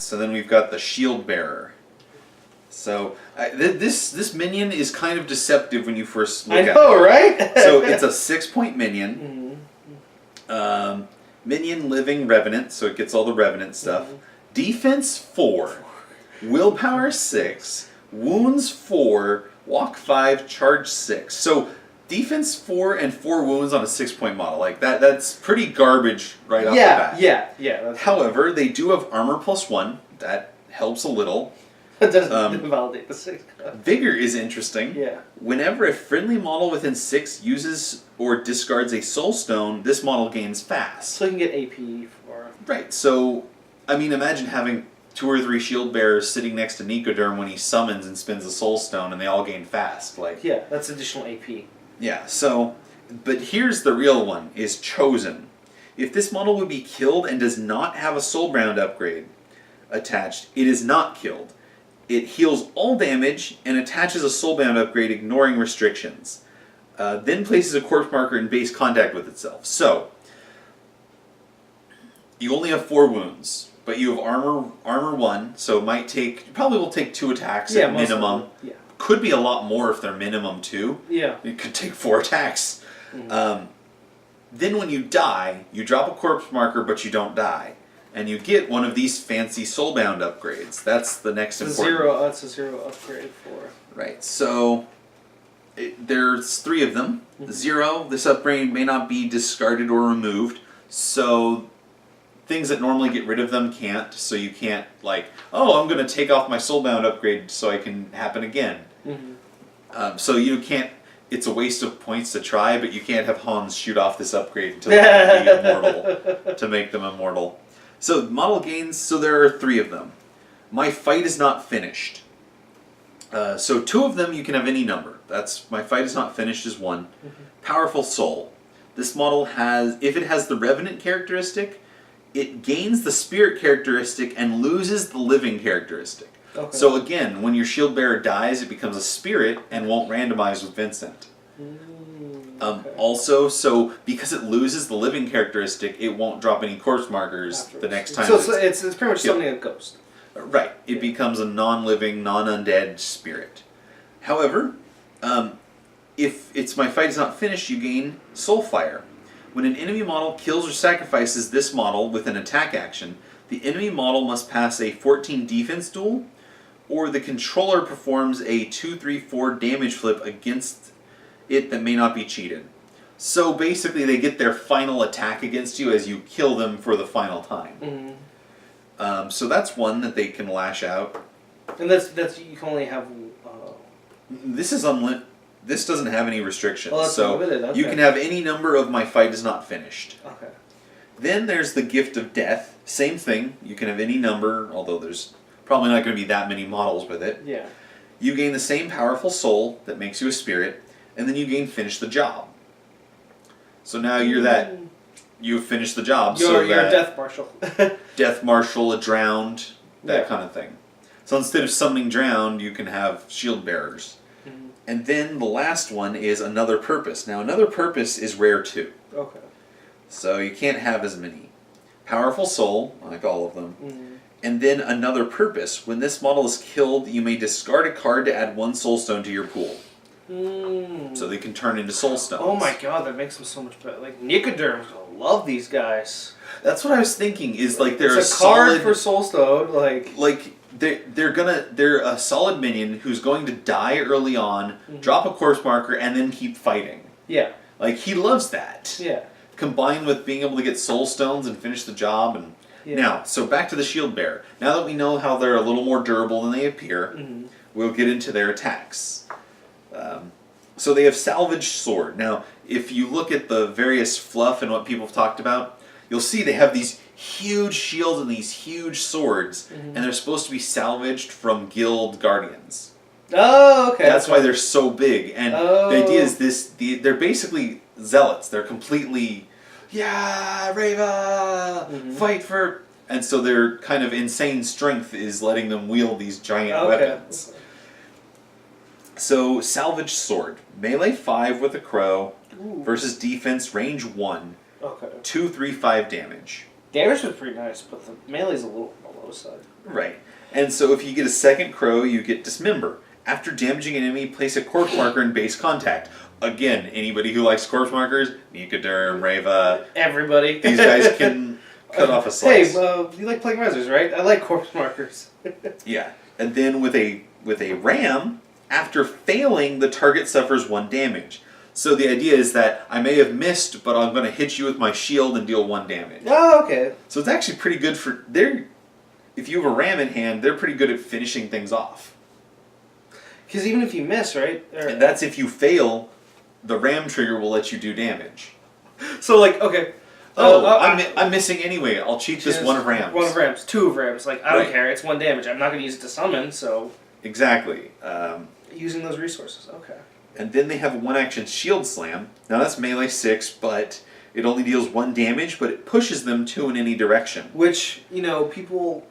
So then we've got the shield bearer. So this minion is kind of deceptive when you first look at it. I know, right? So it's a 6-point minion. Minion living revenant, so it gets all the revenant stuff. Defense 4, willpower 6, wounds 4, walk 5, charge 6. So defense 4 and 4 wounds on a 6-point model, like that's pretty garbage right off the bat. Yeah. However, they do have armor +1. That helps a little. It doesn't validate the 6. Vigor is interesting. Yeah. Whenever a friendly model within 6 uses or discards a soul stone, this model gains fast. So you can get AP for... Right, so, I mean, imagine having 2 or 3 shield bearers sitting next to Nicoderm when he summons and spins a soul stone and they all gain fast. Like, yeah, that's additional AP. Yeah, so, but here's the real one, is Chosen. If this model would be killed and does not have a soulbound upgrade attached, it is not killed. It heals all damage and attaches a soulbound upgrade, ignoring restrictions. Then places a corpse marker in base contact with itself. So, you only have 4 wounds, but you have armor 1, so it might take, probably will take 2 attacks at minimum. Yeah. Could be a lot more if they're minimum 2. Yeah. It could take 4 attacks. Then when you die, you drop a corpse marker, but you don't die. And you get one of these fancy soulbound upgrades. That's the next important. That's a 0 upgrade for. Right. So there's 3 of them. 0. This upgrade may not be discarded or removed. So things that normally get rid of them can't. So you can't like, oh, I'm going to take off my soulbound upgrade so I can happen again. So you can't. It's a waste of points to try, but you can't have Hans shoot off this upgrade until they can be immortal to make them immortal. So model gains, so there are 3 of them. My fight is not finished. So 2 of them you can have any number. That's my fight is not finished is 1. Powerful Soul. This model has, if it has the Revenant characteristic, it gains the Spirit characteristic and loses the Living characteristic. Okay. So again, when your shield bearer dies, it becomes a spirit and won't randomize with Vincent. Okay. Also, so because it loses the living characteristic, it won't drop any corpse markers Afterwards. the next time. So it's pretty much summoning a ghost. Right. It becomes a non-living, non-undead spirit. However, if it's my fight is not finished, you gain Soulfire. When an enemy model kills or sacrifices this model with an attack action, the enemy model must pass a 14 defense duel, or the controller performs a 2-3-4 damage flip against it that may not be cheated. So basically they get their final attack against you as you kill them for the final time. So that's one that they can lash out. And that's you can only have... This is This doesn't have any restrictions. Oh, that's so limited. Okay. You can have any number of my fight is not finished. Okay. Then there's the Gift of Death. Same thing. You can have any number, although there's probably not going to be that many models with it. Yeah. You gain the same powerful soul that makes you a spirit, and then you gain Finish the Job. So now you're that... You've finished the job. You're a Death Marshal. Death Marshal, a Drowned, that kind of thing. So instead of summoning Drowned, you can have Shield Bearers. And then the last one is Another Purpose. Now, Another Purpose is rare too. Okay. So you can't have as many. Powerful Soul, like all of them. And then Another Purpose. When this model is killed, you may discard a card to add 1 Soul Stone to your pool. So they can turn into Soul Stones. Oh my god, that makes them so much better. Like, Nicoderm's gonna love these guys. That's what I was thinking, is like they're it's a card for Soul Stone, like they're a solid minion who's going to die early on, drop a corpse marker, and then keep fighting. Yeah. Like, he loves that. Yeah. Combined with being able to get soul stones and finish the job. And now, so back to the shield bearer. Now that we know how they're a little more durable than they appear, we'll get into their attacks. So they have Salvage Sword. Now, if you look at the various fluff and what people have talked about, you'll see they have these huge shields and these huge swords, and they're supposed to be salvaged from guild guardians. Oh, okay. That's why they're so big. And the idea is they're basically zealots. They're completely, Reva, fight for... And so their kind of insane strength is letting them wield these giant weapons. So, Salvage Sword. Melee 5 with a crow versus defense range 1. Okay. 2-3-5 damage. Damage was pretty nice, but the melee's a little on the low side. Right. And so if you get a second crow, you get Dismember. After damaging an enemy, place a corpse marker in base contact. Again, anybody who likes corpse markers, Nicoderm, Reva, Everybody. these guys can cut off a slice. Hey, you like playing Rezzers, right? I like corpse markers. Yeah. And then with a ram, after failing, the target suffers 1 damage. So the idea is that I may have missed, but I'm going to hit you with my shield and deal 1 damage. Oh, okay. So it's actually pretty good for... If you have a ram in hand, they're pretty good at finishing things off. Because even if you miss, right? And that's if you fail, the ram trigger will let you do damage. So, like, okay. I'm missing anyway. I'll cheat this 1 of rams. 1 of rams. 2 of rams. Like, I don't Right. care. It's 1 damage. I'm not going to use it to summon, so... Exactly. Using those resources. Okay. And then they have a 1-action Shield Slam. Now that's melee 6, but it only deals 1 damage, but it pushes them 2 in any direction. Which, people...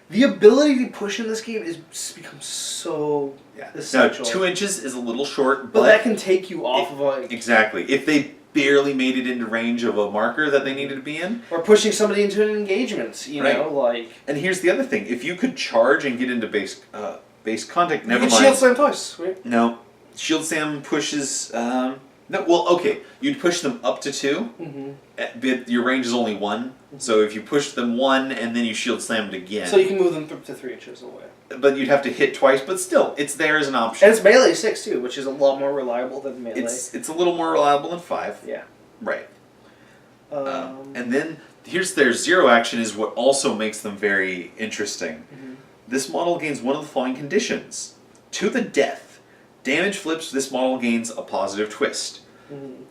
The ability to push in this game is becomes so essential. Now, 2 inches is a little short, but that can take you off of a... Exactly. If they barely made it into range of a marker that they needed to be in. Or pushing somebody into an engagement, you know, like... And here's the other thing. If you could charge and get into base contact, never mind. You can shield slam twice, right? No. Shield Slam pushes... You'd push them up to 2, but your range is only 1. So if you push them 1 and then you Shield Slammed again... So you can move them to 3 inches away. But you'd have to hit twice, but still, it's there as an option. And it's melee 6 too, which is a lot more reliable than melee. It's a little more reliable than 5. Yeah. Right. And then here's their 0 action is what also makes them very interesting. This model gains one of the following conditions. To the death. Damage flips, this model gains a positive twist.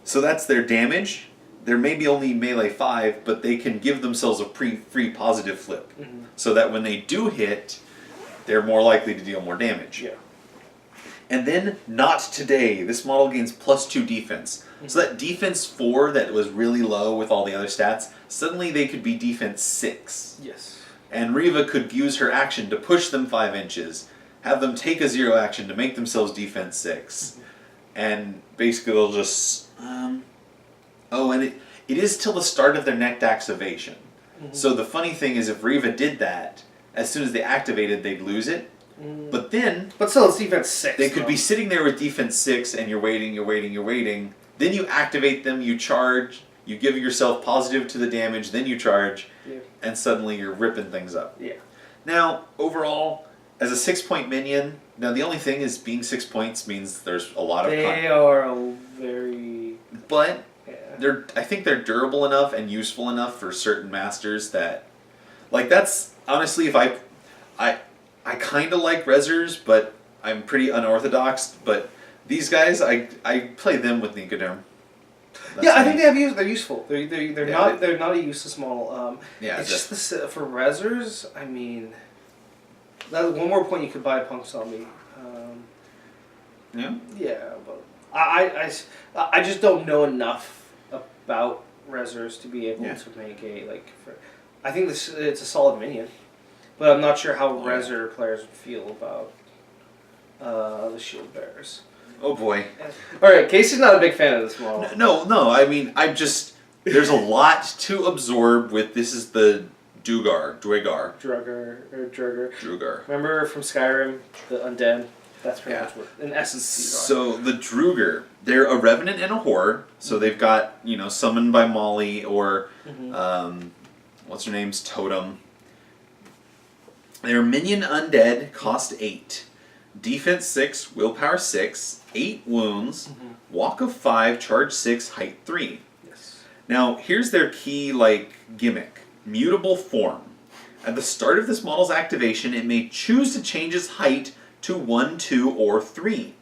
So that's their damage. There may be only melee 5, but they can give themselves a free positive flip. So that when they do hit, they're more likely to deal more damage. Yeah. And then, not today. This model gains +2 defense. So that defense 4 that was really low with all the other stats, suddenly they could be defense 6. Yes. And Reva could use her action to push them 5 inches, have them take a 0 action to make themselves defense 6. And basically they'll just... and it is till the start of their next activation. So the funny thing is if Reva did that, as soon as they activated, they'd lose it. But then... But still, it's defense 6. They could be sitting there with defense 6 and you're waiting. Then you activate them, you charge, you give yourself positive to the damage, then you charge, and suddenly you're ripping things up. Yeah. Now, overall, as a 6-point minion, now the only thing is being 6 points means there's a lot of... They are very... But I think they're durable enough and useful enough for certain masters that... Like, that's... Honestly, if I kind of like Rezzers, but I'm pretty unorthodox, but these guys, I play them with Nicoderm. I think they're useful. They're not a useless model. It's just for Rezzers, I mean... That's one more point you could buy a Punk Zombie. Yeah, but I just don't know enough about Rezzers to be able to make a I think it's a solid minion, but I'm not sure how Rezzer players would feel about the Shield Bearers. Oh boy! All right, Casey's not a big fan of this model. No. I mean, there's a lot to absorb with. This is the Drugger. Remember from Skyrim, the undead? That's pretty much what, in essence, these are. So the Drugger, they're a revenant and a horror. So they've got, summoned by Molly or, what's her name's Totem. They're minion undead, cost 8. Defense 6, willpower 6, 8 wounds, walk of 5, charge 6, height 3. Yes. Now, here's their key, gimmick. Mutable form. At the start of this model's activation, it may choose to change its height to 1, 2, or 3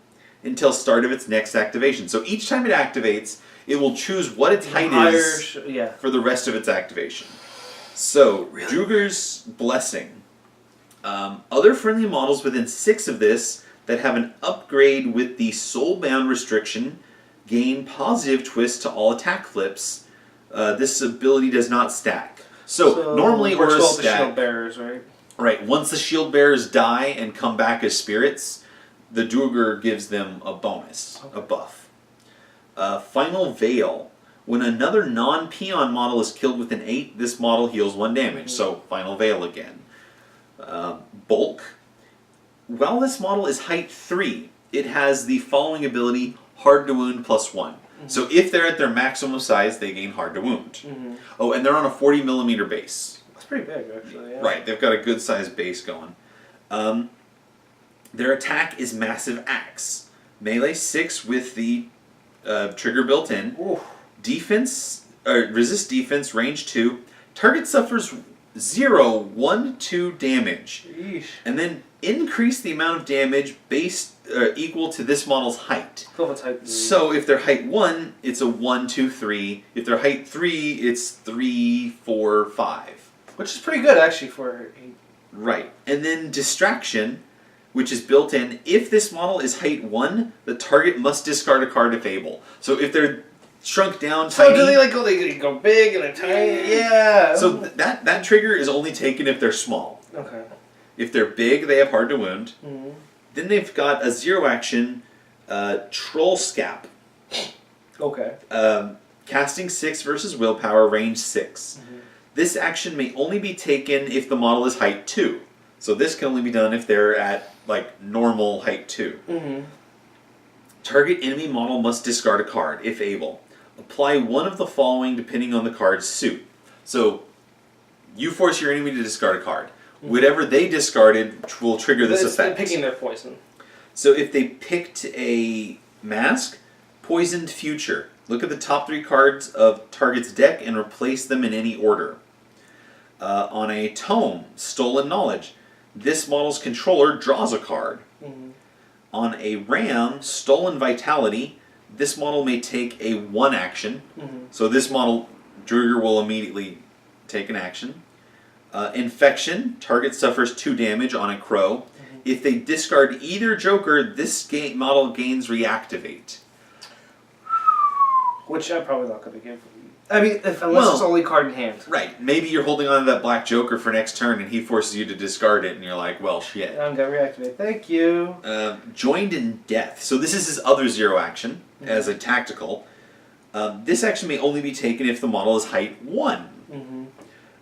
until start of its next activation. So each time it activates, it will choose what its height is for the rest of its activation. So, Drugger's Blessing. Other friendly models within 6 of this that have an upgrade with the Soulbound restriction gain positive twist to all attack flips. This ability does not stack. So normally or a stack. The Shield Bearers, right? Right. Once the Shield Bearers die and come back as spirits, the Drugger gives them a bonus, a buff. Final Veil. When another non-peon model is killed with an 8, this model heals 1 damage. So Final Veil again. Bulk. While this model is height 3, it has the following ability, Hard to Wound +1. So if they're at their maximum size, they gain Hard to Wound. Oh, and they're on a 40mm base. That's pretty big, actually. Yeah. Right, they've got a good sized base going. Their attack is Massive Axe. Melee 6 with the trigger built in. Ooh. Defense, resist defense, range 2. Target suffers 0, 1, 2 damage. Yeesh. And then increase the amount of damage based equal to this model's height. Go with height 3. So if they're height 1, it's a 1, 2, 3. If they're height 3, it's 3, 4, 5. Which is pretty good, actually, for... Right. And then Distraction, which is built in. If this model is height 1, the target must discard a card if able. So if they're shrunk down So tiny... do they they go big and they're tiny? Yeah. So that trigger is only taken if they're small. Okay. If they're big, they have Hard to Wound. Mm-hmm. Then they've got a 0 action, Troll Scap. Okay. Casting 6 versus Willpower, range 6. Mm-hmm. This action may only be taken if the model is height 2. So this can only be done if they're at, normal height 2. Mm-hmm. Target enemy model must discard a card, if able. Apply one of the following depending on the card's suit. So, you force your enemy to discard a card. Mm-hmm. Whatever they discarded will trigger this effect. They're picking their poison. So if they picked a Mask, Poisoned Future. Look at the top 3 cards of target's deck and replace them in any order. On a Tome, Stolen Knowledge. This model's controller draws a card. Mm-hmm. On a Ram, Stolen Vitality, this model may take a 1 action. Mm-hmm. So this model, Drugger will immediately take an action. Infection, target suffers 2 damage on a Crow. Mm-hmm. If they discard either Joker, this model gains Reactivate. Which I'm probably not going to give. I mean, unless it's only card in hand. Right. Maybe you're holding on to that black Joker for next turn and he forces you to discard it and you're like, well, shit. I'm going to reactivate. Thank you. Joined in Death. So this is his other 0 action as a tactical. This action may only be taken if the model is height 1. Mm-hmm.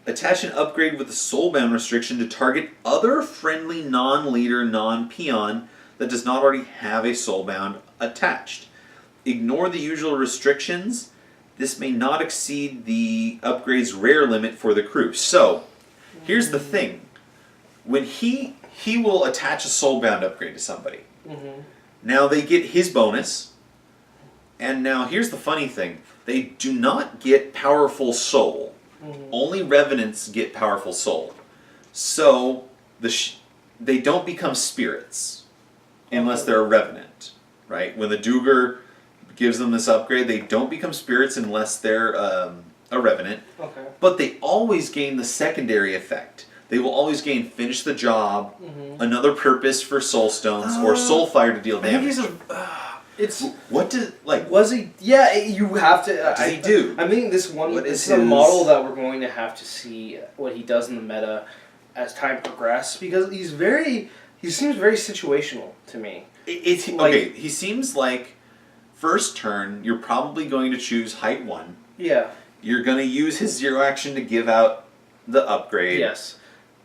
Attach an upgrade with a soulbound restriction to target other friendly non-leader, non-peon that does not already have a soulbound attached. Ignore the usual restrictions. This may not exceed the upgrade's rare limit for the crew. So, here's the thing. When he will attach a soulbound upgrade to somebody. Mm-hmm. Now they get his bonus. And now here's the funny thing. They do not get powerful soul. Mm-hmm. Only revenants get powerful soul. So, they don't become spirits. Unless they're a revenant. Right? When the Duger gives them this upgrade, they don't become spirits unless they're a revenant. Okay. But they always gain the secondary effect. They will always gain Finish the Job, another purpose for Soul Stones, or Soul Fire to deal damage. It's what did was he? Yeah, you have to. What does he do? I think this one is a model that we're going to have to see what he does in the meta as time progresses because he seems very situational to me. Okay, he seems like first turn you're probably going to choose height 1. Yeah. You're going to use his 0 action to give out the upgrade. Yes.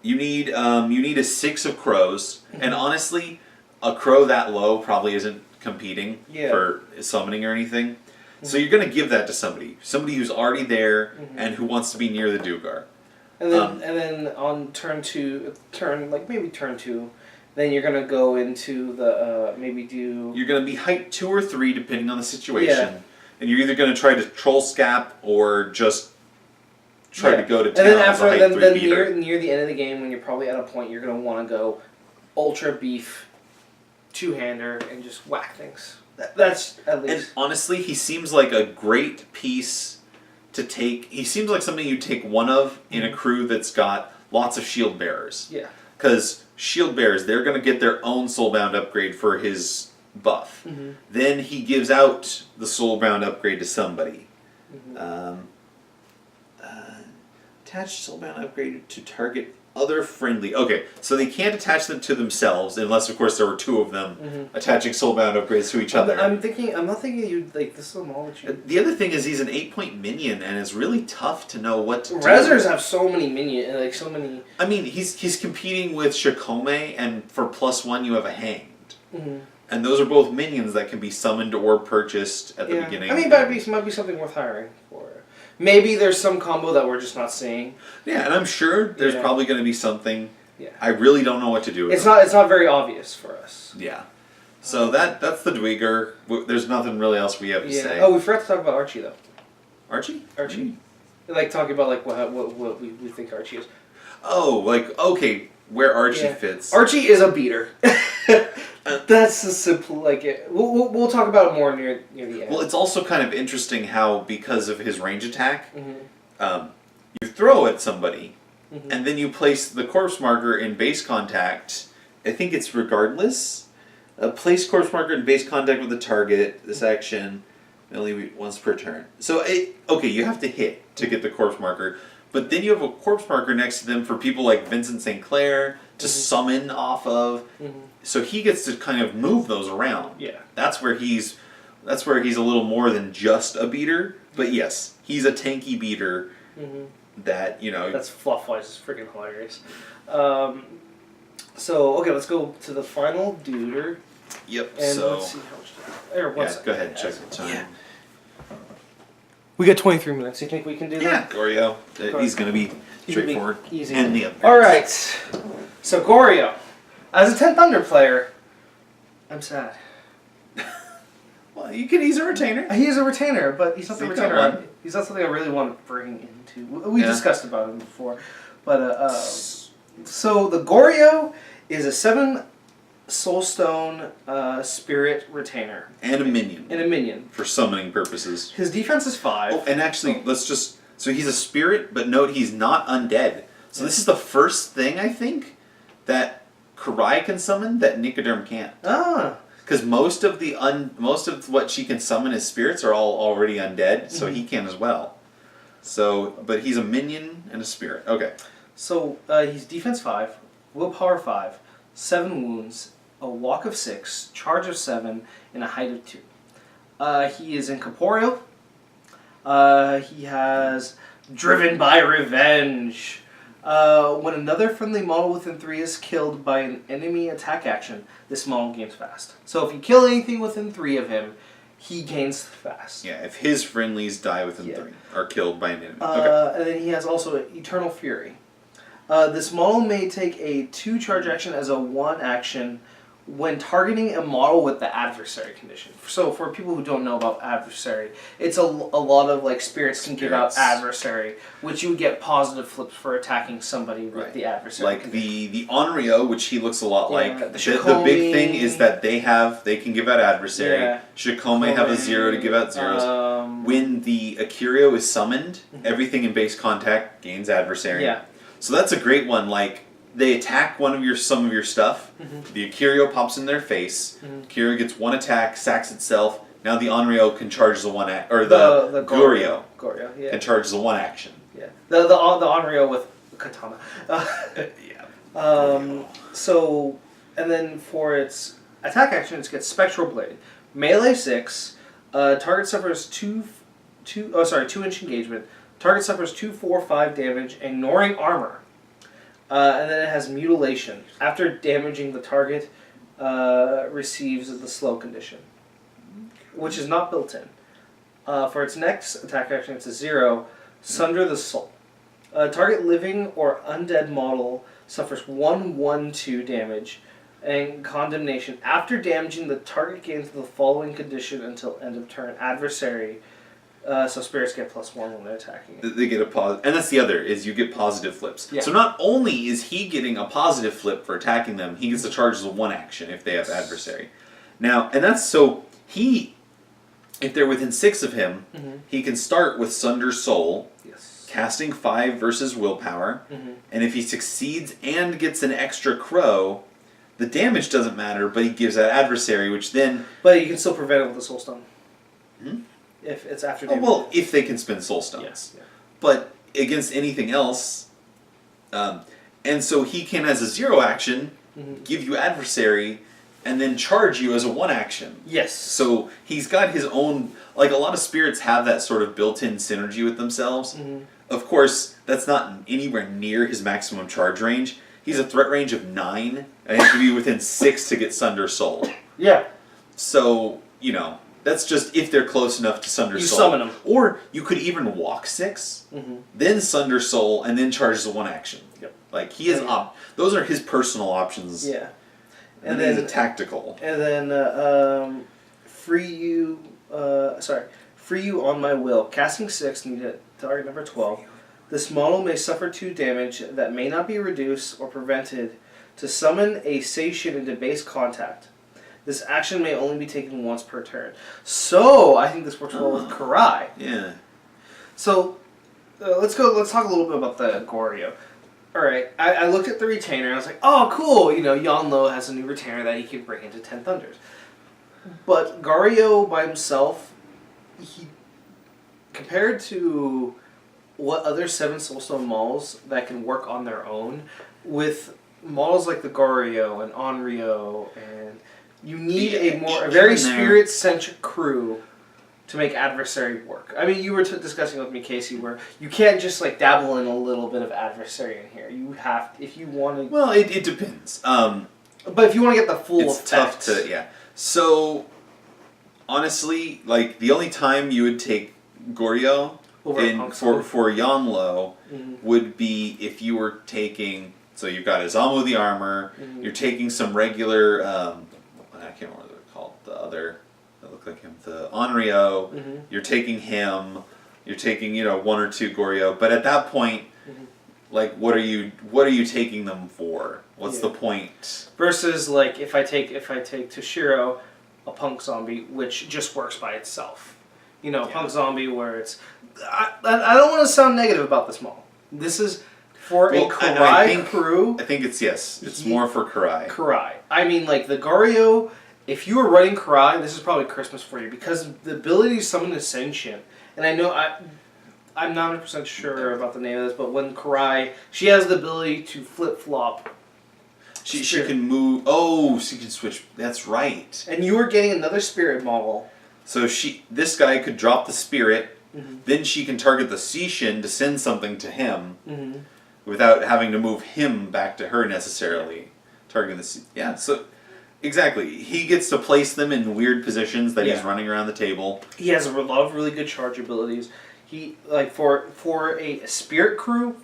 You need a 6 of crows, and honestly, a crow that low probably isn't competing for summoning or anything. So you're going to give that to somebody who's already there and who wants to be near the Dugar. And then on turn 2, then you're going to go into the You're going to be height 2 or 3 depending on the situation, and you're either going to try to troll scap or just try to go to town. And then after near the end of the game, when you're probably at a point, you're going to want to go ultra beef 2-hander and just whack things. That's at least. And honestly, he seems like a great piece to take. He seems like something you'd take one of in a crew that's got lots of shield bearers. Yeah. Because shield bearers, they're going to get their own soulbound upgrade for his buff. Mm-hmm. Then he gives out the soulbound upgrade to somebody. Mm-hmm. Attach soulbound upgrade to target other friendly. Okay, so they can't attach them to themselves unless, of course, there were two of them attaching soulbound upgrades to each other. I'm not thinking you like this is a knowledge. The other thing is he's an 8-point minion, and it's really tough to know what to do. Rezzers have so many minions, like so many. I mean, he's competing with Shikome, and for +1 you have a Hanged. And those are both minions that can be summoned or purchased at the beginning. I mean, might be something worth hiring for. Maybe there's some combo that we're just not seeing. Yeah, and I'm sure there's probably going to be something. Yeah. I really don't know what to do with It's not very obvious for us. Yeah. So that's the Dweeger. There's nothing really else we have to say. Oh, we forgot to talk about Archie though. Archie? Like talking about like what we think Archie is. Oh, like okay, where Archie fits. Archie is a beater. That's a simple like it. We'll talk about it more near the end. Well, it's also kind of interesting how because of his range attack, you throw at somebody, and then you place the corpse marker in base contact. I think it's regardless. Place corpse marker in base contact with the target. This action only once per turn. So you have to hit to get the corpse marker. But then you have a corpse marker next to them for people like Vincent St. Clair to summon off of. So he gets to kind of move those around. Yeah. That's where he's a little more than just a beater. But yes, he's a tanky beater that, That's fluff-wise is freaking hilarious. So, okay, let's go to the final duder. Yep, and let's see how much time. Go ahead, check the time. Yeah. We got 23 minutes. You think we can do that? Yeah, Goryo. He's going to be straightforward. Easy. And the upgrades. Alright. So, Goryo. As a 10 Thunder player, I'm sad. Well, he's a retainer. He is a retainer, but he's not the He's retainer. He's not something I really want to bring into. We discussed about him before. But, so the Goryo is a 7 Soulstone Spirit Retainer. And a minion. For summoning purposes. His defense is 5. Oh, and actually, so he's a spirit, but note he's not undead. So this is the first thing, I think, that Karai can summon that Nicoderm can't. Ah. Because most of what she can summon as spirits are all already undead, so he can as well. So, but he's a minion and a spirit. Okay. So he's defense 5, willpower 5, 7 wounds, a walk of 6, charge of 7, and a height of 2. He is incorporeal. He has driven by revenge. When another friendly model within 3 is killed by an enemy attack action, this model gains fast. So if you kill anything within 3 of him, he gains fast. Yeah, if his friendlies die within 3, are killed by an enemy. Okay. And then he has also Eternal Fury. This model may take a 2 charge action as a 1 action when targeting a model with the adversary condition. So for people who don't know about adversary, it's a lot of like spirits can give out adversary, which you would get positive flips for attacking somebody with the adversary. Like the Onryo, which he looks a lot like. The big thing is that they can give out adversary. Yeah. Shikome have a 0 to give out zeros. When the Akirio is summoned, everything in base contact gains adversary. Yeah. So that's a great one. Like they attack some of your stuff. The Akirio pops in their face. Akirio gets 1 attack, sacks itself. Now the Onryo can charge the 1 or the Goryo can charge the 1 action. Yeah. The Onryo with katana. So and then for its attack action, it gets Spectral Blade, melee 6. Target suffers 2-inch engagement. Target suffers 2, 4, 5 damage, ignoring armor. And then it has Mutilation. After damaging the target, receives the slow condition, which is not built in. For its next attack action, it's a 0, Sunder the Soul. Target living or undead model suffers 1, 1, 2 damage and condemnation. After damaging, the target gains the following condition until end of turn. Adversary. So spirits get +1 when they're attacking it. They get a positive, and that's the other, is you get positive flips. Yeah. So not only is he getting a positive flip for attacking them, he gets to charge the 1 action if they have adversary. Now, and that's so, if they're within 6 of him, he can start with Sunder Soul, casting 5 versus willpower, and if he succeeds and gets an extra crow, the damage doesn't matter, but he gives that adversary, which then... But you can still prevent it with the Soul Stone. If it's after damage. Well, if they can spend Soul Stones. Yeah. But against anything else, and And so he can, as a 0 action, give you adversary, and then charge you as a 1 action. Yes. So he's got his own... Like, a lot of spirits have that sort of built-in synergy with themselves. Of course, that's not anywhere near his maximum charge range. He's a threat range of 9, and he has to be within 6 to get Sunder Soul. Yeah. So, you know, that's just if they're close enough to Sunder Soul. You summon them. Or you could even walk 6, then Sunder Soul, and then charge as a 1 action. Yep. Like, he has... those are his personal options. Yeah. And then he's a tactical. And then free you on my will. Casting 6, need a target number 12. This model may suffer 2 damage that may not be reduced or prevented to summon a Seishin into base contact. This action may only be taken once per turn. So I think this works well with Karai. Yeah. So let's talk a little bit about the Goryo. Alright, I looked at the retainer and I was like, oh cool, you know, Yanlo has a new retainer that he can bring into 10 Thunders. But Goryo by himself, he compared to what other 7 Soulstone models that can work on their own, with models like the Goryo and Onryo, and you need a very spirit-centric crew to make adversary work. I mean, you were discussing with me, Casey, where you can't just like dabble in a little bit of adversary in here. You have, if you want to... Well, it depends. But if you want to get the full it's effect... tough to... Yeah. So, honestly, like, the only time you would take Goryo for Yanlo would be if you were taking... So you've got Izamu the armor, you're taking some regular... I can't remember what they're called. The other... that look like him. The Onryo, you're taking him, you're taking, you know, 1 or 2 Goryo, but at that point, like, what are you taking them for? What's the point? Versus, like, if I take Toshiro, a punk zombie, which just works by itself. You know, a punk zombie where it's... I don't want to sound negative about this model. This is for a Karai crew. I think it's more for Karai. Karai. I mean, like, the Goryo... If you were running Karai, this is probably Christmas for you, because the ability to summon a sentient, and I know I'm not 100% sure about the name of this, but when Karai, she has the ability to flip-flop. She can move, she can switch, that's right. And you were getting another spirit model. So this guy could drop the spirit, then she can target the Seishin to send something to him, without having to move him back to her necessarily. Targeting the so... Exactly. He gets to place them in weird positions that he's running around the table. He has a lot of really good charge abilities. He, like, for a spirit crew,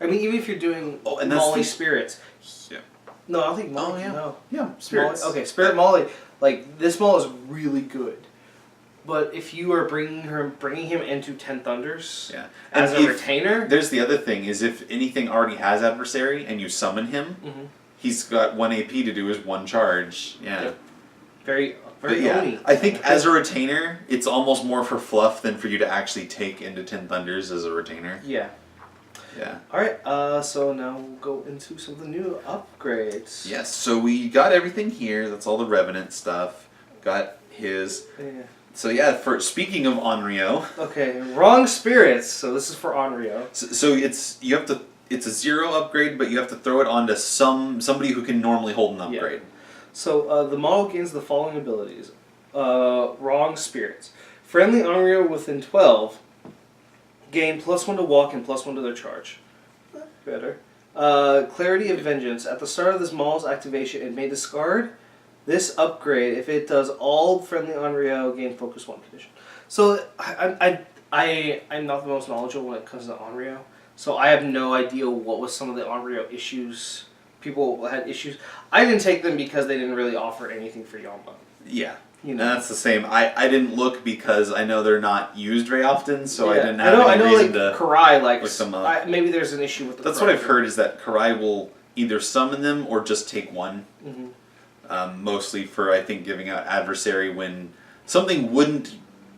I mean, even if you're doing Molly spirits. Yeah. No, I don't think Molly. No. Yeah, spirits. Molly, okay, Spirit Molly. Like, this model is really good. But if you are bringing him into 10 Thunders as a retainer... There's the other thing, is if anything already has adversary and you summon him... He's got 1 AP to do his 1 charge. Yeah. Yep. Very Oni. I think as a retainer, it's almost more for fluff than for you to actually take into 10 Thunders as a retainer. Yeah. Yeah. Alright, so now we'll go into some of the new upgrades. Yes, so we got everything here. That's all the Revenant stuff. Got his... Yeah. So speaking of Onryo... Okay, wrong spirits. So this is for Onryo. So it's a 0 upgrade, but you have to throw it onto somebody who can normally hold an upgrade. Yeah. So the model gains the following abilities. Wrong spirits. Friendly Onryo within 12 gain +1 to walk and +1 to their charge. Better. Clarity of Vengeance. At the start of this model's activation, it may discard this upgrade if it does all friendly Onryo gain focus 1 condition. So I'm not the most knowledgeable when it comes to Onryo. So I have no idea what was some of the Onryo issues. People had issues. I didn't take them because they didn't really offer anything for Yama. Yeah. You know. And that's the same. I didn't look because I know they're not used very often, so I didn't have any reason to Karai, like, look them up. Maybe there's an issue with the That's Karai. What I've heard is that Karai will either summon them or just take 1. Mostly for, I think, giving out adversary when something wouldn't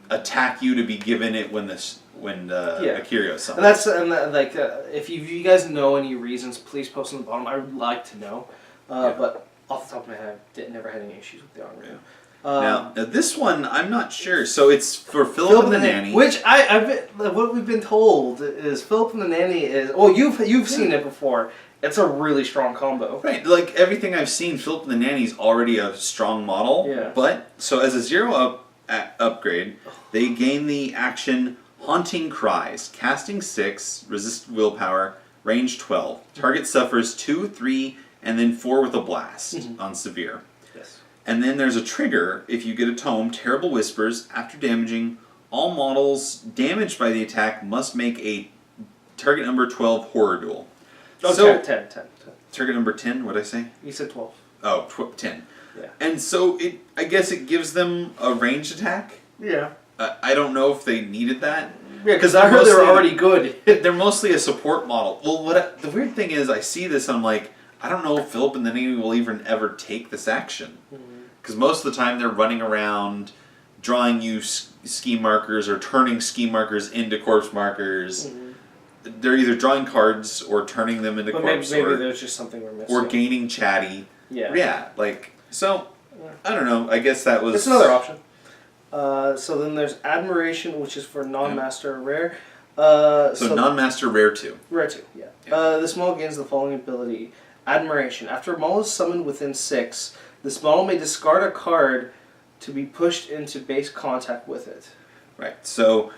attack you to be given it when Akira summons. If you guys know any reasons, please post on the bottom. I would like to know. But off the top of my head, I never had any issues with the Onryo. Now, this one, I'm not sure. So it's for Philip and the Nanny. Which what we've been told is Philip and the Nanny is... Oh, you've seen it before. It's a really strong combo. Right, like everything I've seen, Philip and the Nanny is already a strong model. Yeah. But, so as a 0 upgrade, they gain the action Haunting Cries. Casting 6, resist willpower, range 12. Target suffers 2, 3, and then 4 with a blast on severe. Yes. And then there's a trigger if you get a tome, Terrible Whispers. After damaging, all models damaged by the attack must make a target number 12 horror duel. Oh, So, 10. target number 10, what did I say? You said 12. Oh, 10. Yeah. And so I guess it gives them a ranged attack. Yeah. I don't know if they needed that. Yeah, because I heard they were already good. They're mostly a support model. Well, the weird thing is, I see this and I'm like, I don't know if Philip and the Nanny will even ever take this action. Because most of the time they're running around drawing you ski markers or turning ski markers into corpse markers. They're either drawing cards or turning them into corpse. Maybe there's just something we're missing. Or gaining chatty. Yeah. Yeah, so, I don't know. I guess that was... It's another option. So then there's Admiration, which is for non-master rare. So non-master rare 2. Rare 2, yeah. This model gains the following ability. Admiration. After a model is summoned within 6, this model may discard a card to be pushed into base contact with it. Right. So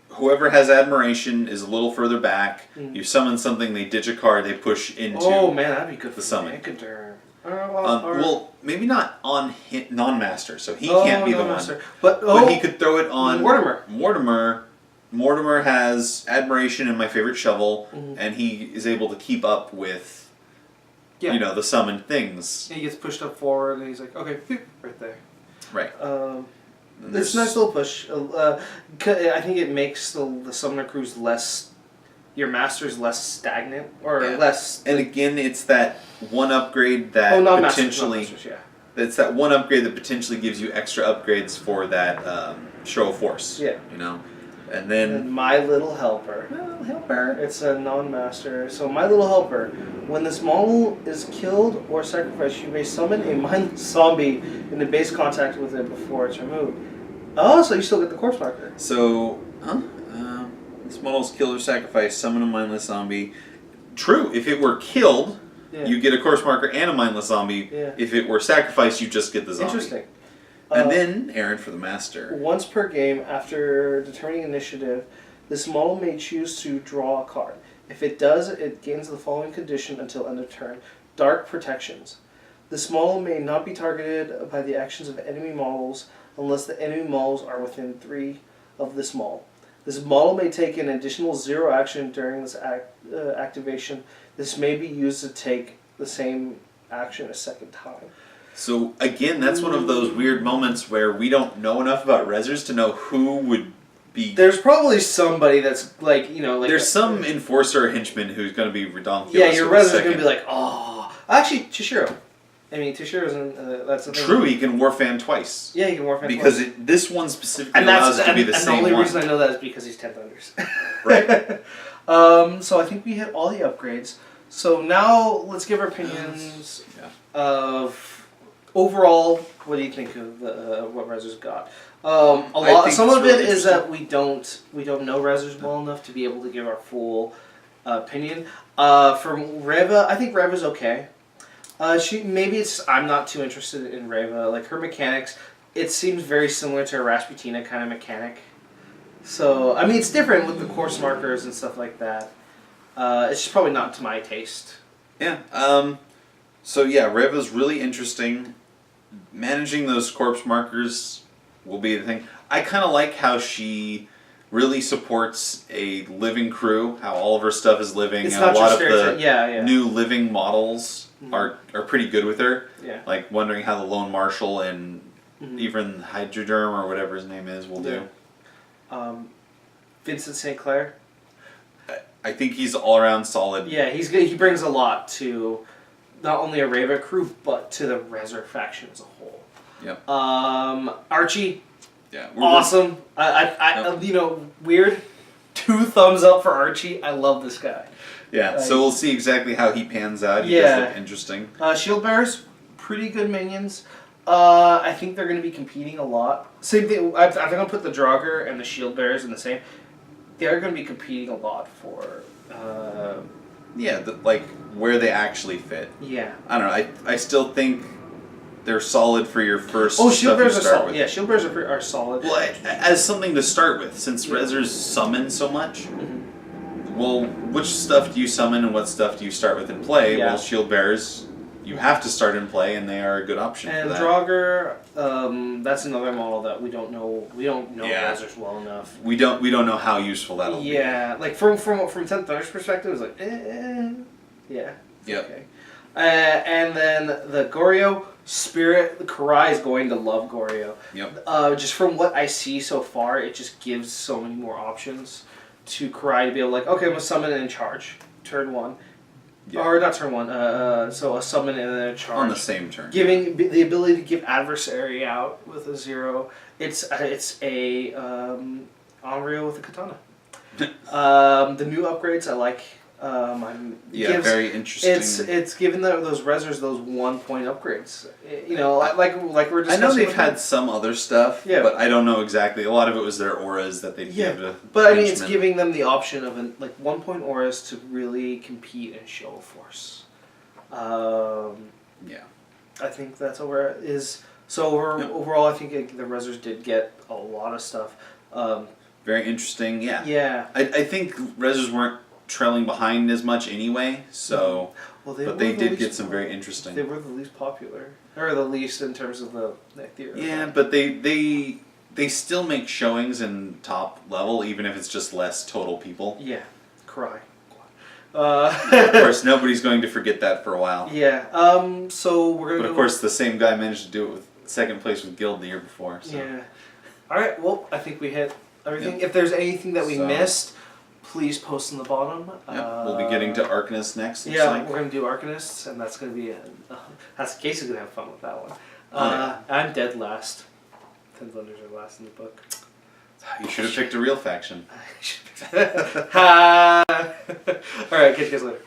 whoever has Admiration is a little further back. You summon something, they ditch a card, they push into... Oh man, that'd be good for the summon. Negaturn. Well, maybe not on non-master, so he can't be the one. But he could throw it on Mortimer. Mortimer has Admiration and my favorite shovel, and he is able to keep up with, the summoned things. He gets pushed up forward, and he's like, okay, right there. Right. It's a nice little push. I think it makes the summoner crews less... Your master's less stagnant, or less... And again, it's that one upgrade that potentially... It's that one upgrade that potentially gives you extra upgrades for that show of force. Yeah. And then... My Little Helper. It's a non-master. So My Little Helper. When this model is killed or sacrificed, you may summon a mindless zombie in the base contact with it before it's removed. Oh, so you still get the corpse marker. So, this model's killed or sacrificed, summon a mindless zombie. True, if it were killed, you get a corpse marker and a mindless zombie. Yeah. If it were sacrificed, you just get the zombie. Interesting. And then, Aaron for the master. Once per game, after determining initiative, this model may choose to draw a card. If it does, it gains the following condition until end of turn. Dark Protections. This model may not be targeted by the actions of enemy models unless the enemy models are within 3 of this model. This model may take an additional 0 action during this activation. This may be used to take the same action a second time. So, again, that's one of those weird moments where we don't know enough about Resers to know who would be... There's probably somebody that's like, There's some enforcer or henchman who's going to be redonkulous. Yeah, your Reser's going to be like, oh... Actually, Chishiro. Chishiro's in... that's the thing. True, he can Warfan twice. Yeah, he can Warfan because twice. This one specifically allows it to be the same one. And the only reason I know that is because he's 10 Thunders. Right. So I think we hit all the upgrades. So now let's give our opinions of... Overall, what do you think of what Reser's got? Some of it is that we don't know Reser's well enough to be able to give our full opinion. From Reva, I think Reva's okay. I'm not too interested in Reva. Like her mechanics, it seems very similar to a Rasputina kind of mechanic. So it's different with the course markers and stuff like that. It's just probably not to my taste. Yeah. Reva's really interesting. Managing those corpse markers will be the thing. I kind of like how she really supports a living crew, how all of her stuff is living, and a lot of the new living models are pretty good with her. Yeah. Like wondering how the Lone Marshal and even Hydroderm or whatever his name is will do. Vincent St. Clair. I think he's all around solid. Yeah, he's good. He brings a lot to not only a Reva crew, but to the Reser faction as a whole. Yep. Archie. Yeah. Awesome. Weird. 2 thumbs up for Archie. I love this guy. Yeah. So we'll see exactly how he pans out. He does look interesting. Shield Bearers, pretty good minions. I think they're going to be competing a lot. Same thing. I think I'll put the Draugr and the Shield Bearers in the same. They're going to be competing a lot for. Yeah, like where they actually fit. Yeah. I don't know. I still think they're solid for your first. Oh, Shield Shield Bearers you are start solid. with. Yeah, Shield Bearers are solid. Well, as something to start with, since Rezzers summon so much. Mm-hmm. Well, which stuff do you summon and what stuff do you start with in play? Yeah. Well, Shield Bearers, you have to start in play, and they are a good option And for that. Draugr, that's another model that we don't know. We don't know Yeah. Rezzers well enough. We don't know how useful that'll be. Yeah, like from 10th Thunder's perspective, it's like, yeah. Yep. Okay. And then the Goryo Spirit, the Karai is going to love Goryo. Yep. Just from what I see so far, it just gives so many more options to Karai to be able to, like, okay, I'm going to summon and charge. Turn 1. Yeah. Or not turn 1, so a summon and then a charge. On the same turn. Giving the ability to give adversary out with a 0. It's a Onryo with a katana. The new upgrades I like. Very interesting. It's given those Rezzers those 1 point upgrades. You know, like we're discussing. I know they've had some other stuff, Yeah. but I don't know exactly. A lot of it was their auras that they give to. But I mean, it's henchmen. giving them the option of 1 point auras to really compete and show force. Yeah. I think that's over is so overall. I think the Rezzers did get a lot of stuff. Very interesting. Yeah. Yeah. I think Rezzers weren't trailing behind as much anyway, so. Well, But they did get some very interesting. They were the least popular, or the least in terms of the theory. Yeah, but they still make showings in top level, even if it's just less total people. Yeah, cry. Of course, nobody's going to forget that for a while. Yeah. So we're gonna. But of course, the same guy managed to do it with second place with Guild the year before. So. Yeah. All right. Well, I think we hit everything. Yep. If there's anything that we So- missed, please post in the bottom. Yep, we'll be getting to Arcanists next. Yeah, Like. we're gonna do Arcanists, and that's gonna be Casey's gonna have fun with that one. Yeah. I'm dead last. 10 Thunders are last in the book. You should have picked a real faction. All right, catch you guys later.